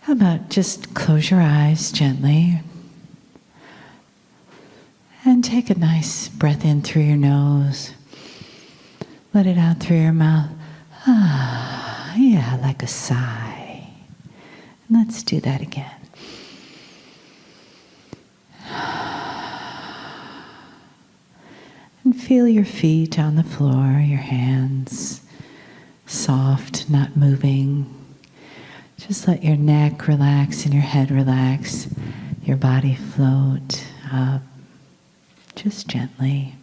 How about just close your eyes gently and take a nice breath in through your nose. Let it out through your mouth. Ah, yeah, like a sigh. And let's do that again. And feel your feet on the floor, your hands soft, not moving. Just let your neck relax and your head relax. Your body float up, just gently,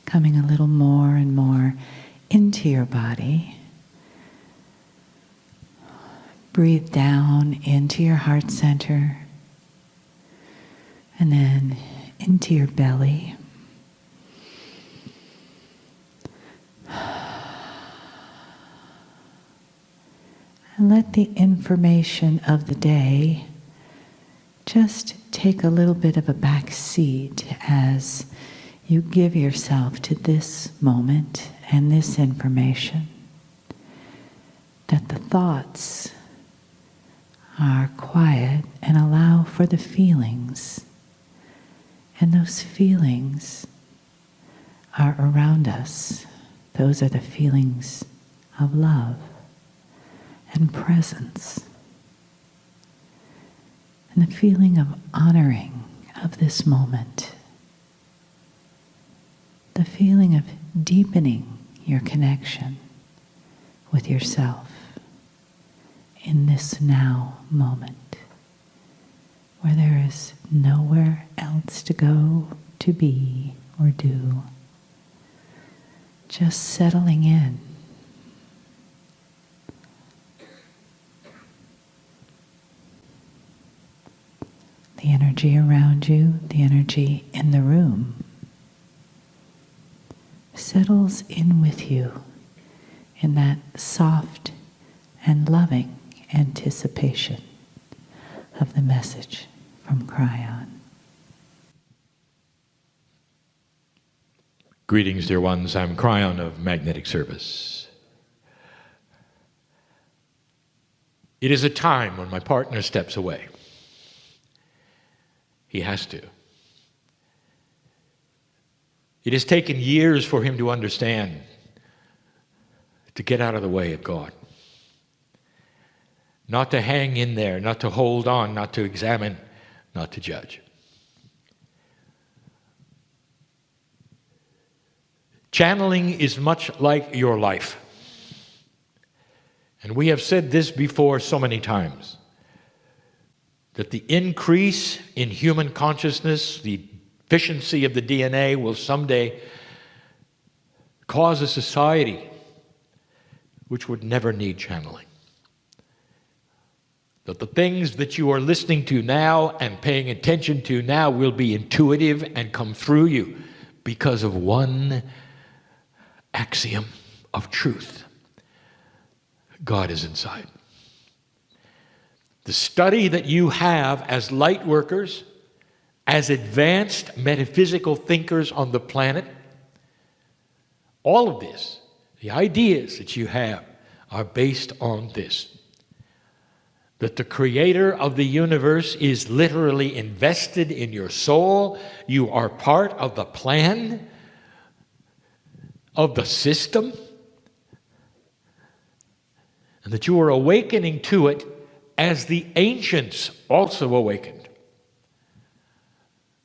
coming a little more and more into your body. Breathe down into your heart center and then into your belly. And let the information of the day just take a little bit of a back seat as you give yourself to this moment and this information. That the thoughts are quiet and allow for the feelings. And those feelings are around us. Those are the feelings of love and presence, and the feeling of honoring of this moment, the feeling of deepening your connection with yourself in this now moment, where there is nowhere else to go, to be, or do, just settling in. The energy around you, the energy in the room, settles in with you in that soft and loving anticipation of the message from Kryon. Greetings, dear ones. I'm Kryon of Magnetic Service. It is a time when my partner steps away. He has to. It has taken years for him to understand, to get out of the way of God. Not to hang in there, not to hold on, not to examine, not to judge. Channeling is much like your life. And we have said this before so many times, that the increase in human consciousness, the efficiency of the DNA will someday cause a society which would never need channeling. That the things that you are listening to now and paying attention to now will be intuitive and come through you because of one axiom of truth. God is inside. The study that you have as light workers, as advanced metaphysical thinkers on the planet, all of this, the ideas that you have are based on this. That the creator of the universe is literally invested in your soul. You are part of the plan of the system. And that you are awakening to it as the ancients also awakened.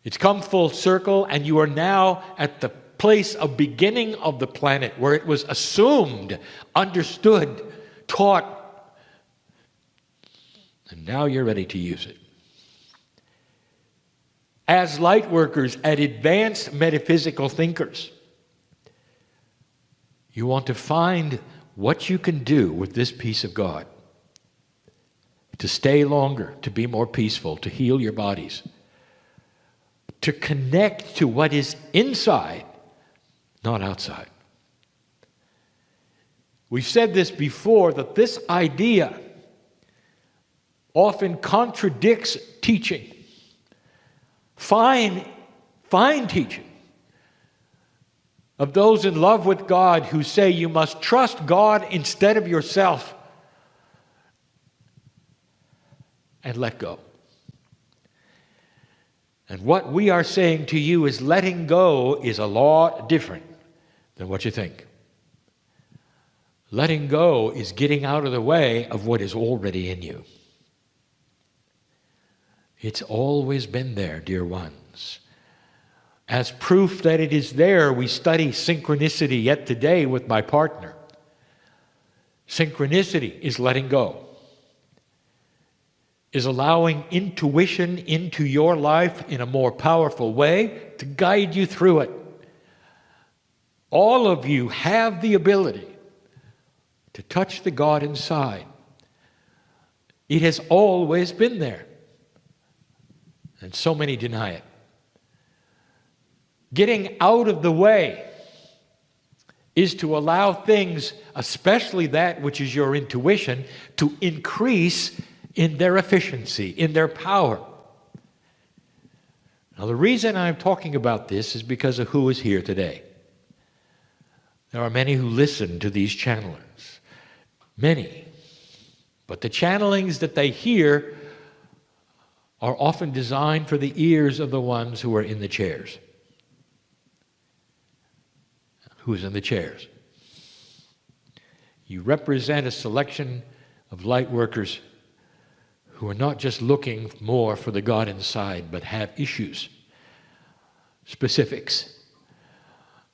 It's come full circle, and you are now at the place of beginning of the planet where it was assumed, understood, taught, and now you're ready to use it. As light workers, as advanced metaphysical thinkers, you want to find what you can do with this piece of God to stay longer, to be more peaceful, to heal your bodies, to connect to what is inside, not outside. We've said this before, that this idea often contradicts teaching. Fine teaching of those in love with God who say you must trust God instead of yourself. and let go. And what we are saying to you is letting go is a lot different than what you think. Letting go is getting out of the way of what is already in you. It's always been there, dear ones. As proof that it is there, we study synchronicity yet today with my partner. Synchronicity is letting go, is allowing intuition into your life in a more powerful way to guide you through it. All of you have the ability to touch the God inside. It has always been there, and so many deny it. Getting out of the way is to allow things, especially that which is your intuition, to increase in their efficiency, in their power. Now, the reason I'm talking about this is because of who is here today. There are many who listen to these channelers. Many. But the channelings that they hear are often designed for the ears of the ones who are in the chairs. Who's in the chairs? You represent a selection of light workers who are not just looking more for the God inside, but have issues, specifics.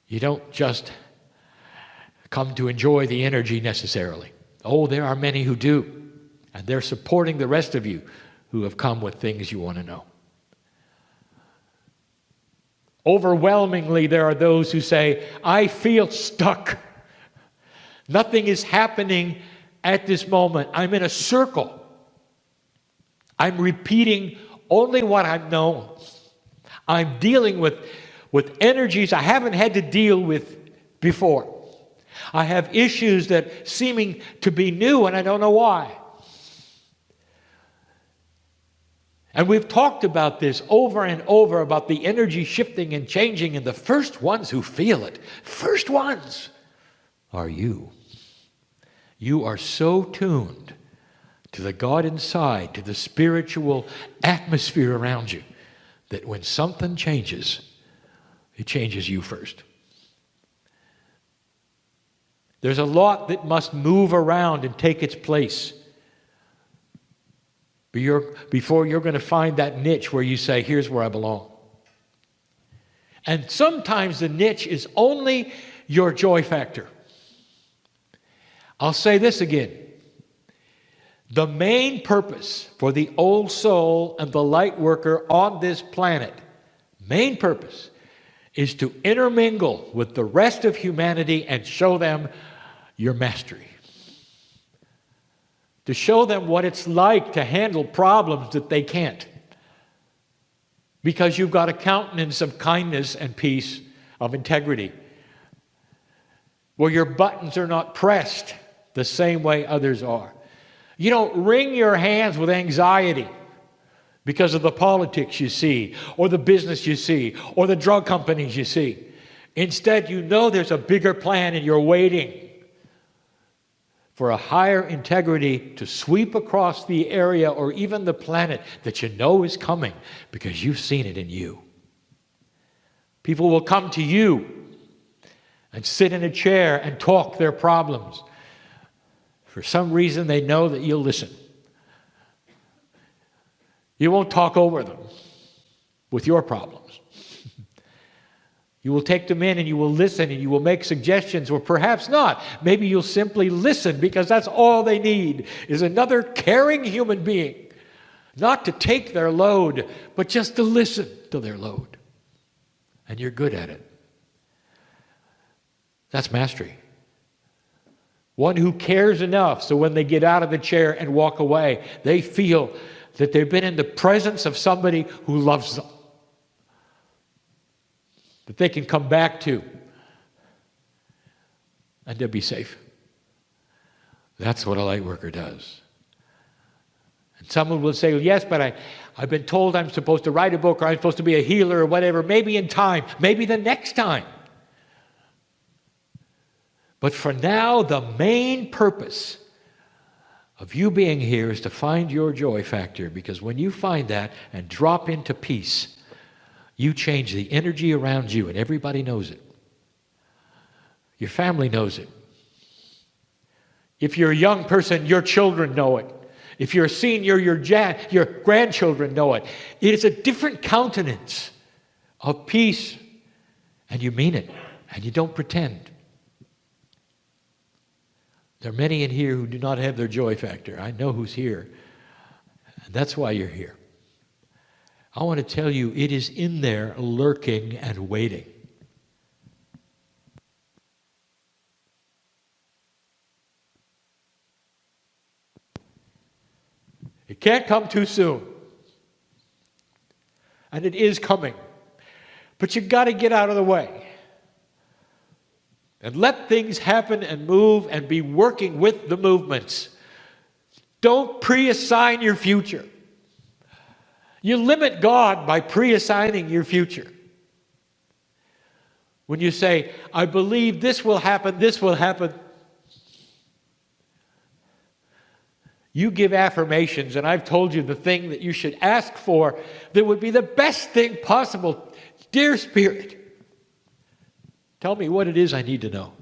You don't just come to enjoy the energy necessarily. Oh, there are many who do, and they're supporting the rest of you who have come with things you want to know. Overwhelmingly, there are those who say, I feel stuck. Nothing is happening at this moment. I'm in a circle. I'm repeating only what I've known. I'm dealing with energies I haven't had to deal with before. I have issues that seeming to be new, and I don't know why. And we've talked about this over and over, about the energy shifting and changing, and the first ones who feel it, first ones, are you. You are so tuned to the God inside, to the spiritual atmosphere around you, that when something changes, it changes you first. There's a lot that must move around and take its place before you're going to find that niche where you say, here's where I belong. And sometimes the niche is only your joy factor. I'll say this again. The main purpose for the old soul and the light worker on this planet, main purpose, is to intermingle with the rest of humanity and show them your mastery. To show them what it's like to handle problems that they can't. Because you've got a countenance of kindness and peace, of integrity, where your buttons are not pressed the same way others are. You don't wring your hands with anxiety because of the politics you see, or the business you see, or the drug companies you see. Instead, you know there's a bigger plan and you're waiting for a higher integrity to sweep across the area or even the planet that you know is coming because you've seen it in you. People will come to you and sit in a chair and talk their problems. For some reason, they know that you'll listen. You won't talk over them with your problems. You will take them in and you will listen and you will make suggestions, or perhaps not. Maybe you'll simply listen, because that's all they need, is another caring human being. Not to take their load, but just to listen to their load. And you're good at it. That's mastery. One who cares enough so when they get out of the chair and walk away, they feel that they've been in the presence of somebody who loves them, that they can come back to, and they'll be safe. That's what a light worker does. And someone will say, yes, but I've been told I'm supposed to write a book, or I'm supposed to be a healer, or whatever, maybe in time, maybe the next time. But for now, the main purpose of you being here is to find your joy factor, because when you find that and drop into peace, you change the energy around you, and everybody knows it. Your family knows it. If you're a young person, your children know it. If you're a senior, your grandchildren know it. It is a different countenance of peace, and you mean it, and you don't pretend. There are many in here who do not have their joy factor. I know who's here, and that's why you're here. I want to tell you, it is in there lurking and waiting. It can't come too soon. And it is coming. But you've got to get out of the way. And let things happen and move and be working with the movements. Don't pre-assign your future. You limit God by pre-assigning your future. When you say, I believe this will happen, you give affirmations, and I've told you the thing that you should ask for that would be the best thing possible. Dear Spirit, tell me what it is I need to know.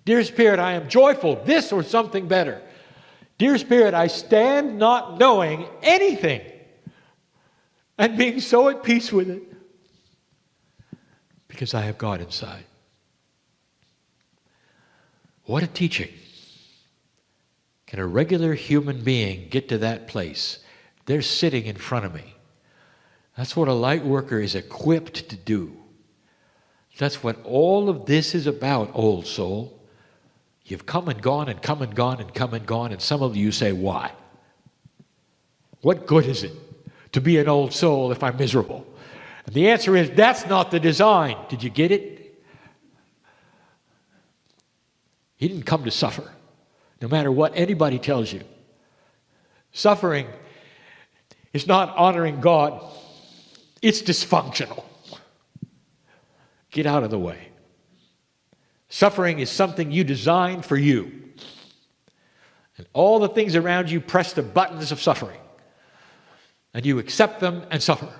Dear Spirit, I am joyful, this or something better. Dear Spirit, I stand not knowing anything and being so at peace with it because I have God inside. What a teaching. Can a regular human being get to that place? They're sitting in front of me. That's what a light worker is equipped to do. That's what all of this is about, old soul. You've come and gone and come and gone and come and gone, and some of you say, why? What good is it to be an old soul if I'm miserable? And the answer is, that's not the design. Did you get it? He didn't come to suffer, no matter what anybody tells you. Suffering is not honoring God. It's dysfunctional. Get out of the way. Suffering is something you designed for you. And all the things around you press the buttons of suffering. And you accept them and suffer.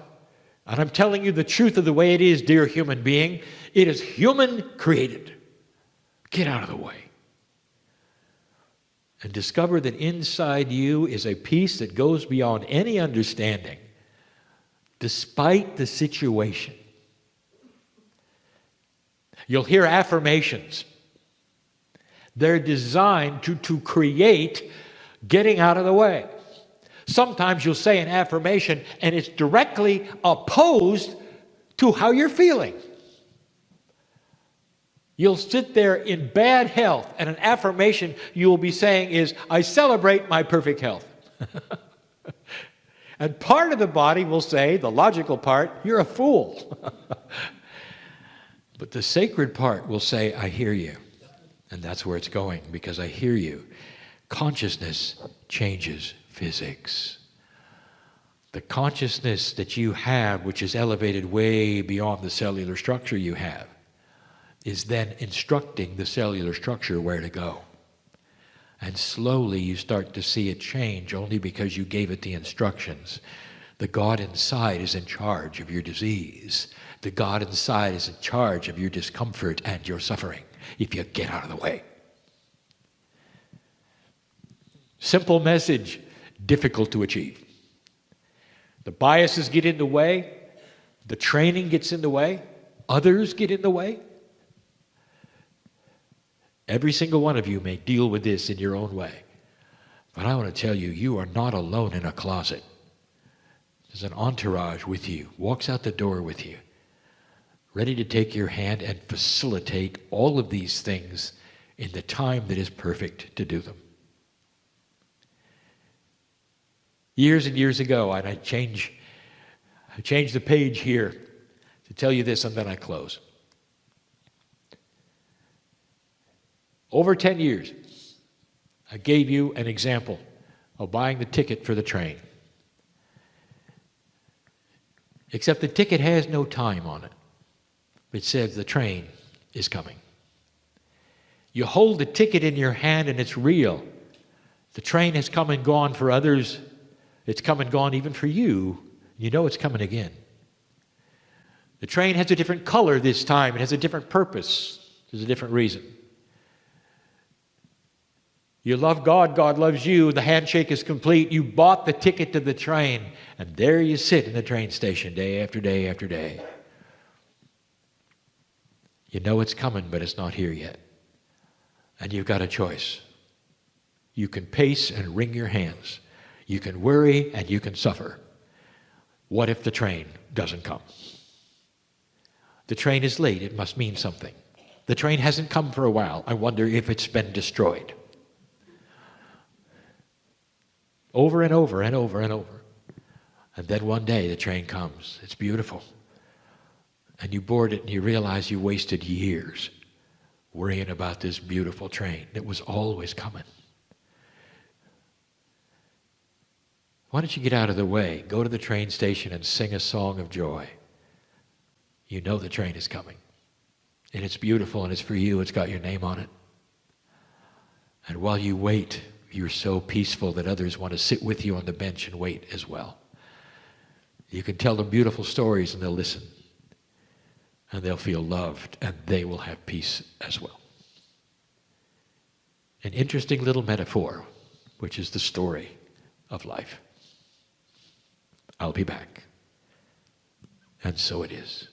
And I'm telling you the truth of the way it is, dear human being. It is human created. Get out of the way. And discover that inside you is a peace that goes beyond any understanding, despite the situation. You'll hear affirmations. They're designed to create getting out of the way. Sometimes you'll say an affirmation and it's directly opposed to how you're feeling. You'll sit there in bad health, and an affirmation you will be saying is, I celebrate my perfect health. And part of the body will say, the logical part, you're a fool. But the sacred part will say, I hear you. And that's where it's going, because I hear you. Consciousness changes physics. The consciousness that you have, which is elevated way beyond the cellular structure you have, is then instructing the cellular structure where to go. And slowly you start to see it change only because you gave it the instructions. The God inside is in charge of your disease. The God inside is in charge of your discomfort and your suffering, if you get out of the way. Simple message, difficult to achieve. The biases get in the way. The training gets in the way. Others get in the way. Every single one of you may deal with this in your own way. But I want to tell you, you are not alone in a closet. There's an entourage with you, walks out the door with you, ready to take your hand and facilitate all of these things in the time that is perfect to do them. Years and years ago, and I change the page here to tell you this, and then I close. Over 10 years, I gave you an example of buying the ticket for the train. Except the ticket has no time on it. It says the train is coming. You hold the ticket in your hand and it's real. The train has come and gone for others. It's come and gone even for you. You know it's coming again. The train has a different color this time. It has a different purpose. There's a different reason. You love God, God loves you. The handshake is complete. You bought the ticket to the train, and there you sit in the train station day after day after day. You know it's coming, but it's not here yet. And you've got a choice. You can pace and wring your hands. You can worry and you can suffer. What if the train doesn't come? The train is late. It must mean something. The train hasn't come for a while. I wonder if it's been destroyed. Over and over and over and over. And then one day the train comes. It's beautiful. And you board it and you realize you wasted years worrying about this beautiful train that was always coming. Why don't you get out of the way, go to the train station and sing a song of joy? You know the train is coming. And it's beautiful and it's for you. It's got your name on it. And while you wait, you're so peaceful that others want to sit with you on the bench and wait as well. You can tell them beautiful stories and they'll listen. And they'll feel loved and they will have peace as well. An interesting little metaphor, which is the story of life. I'll be back. And so it is.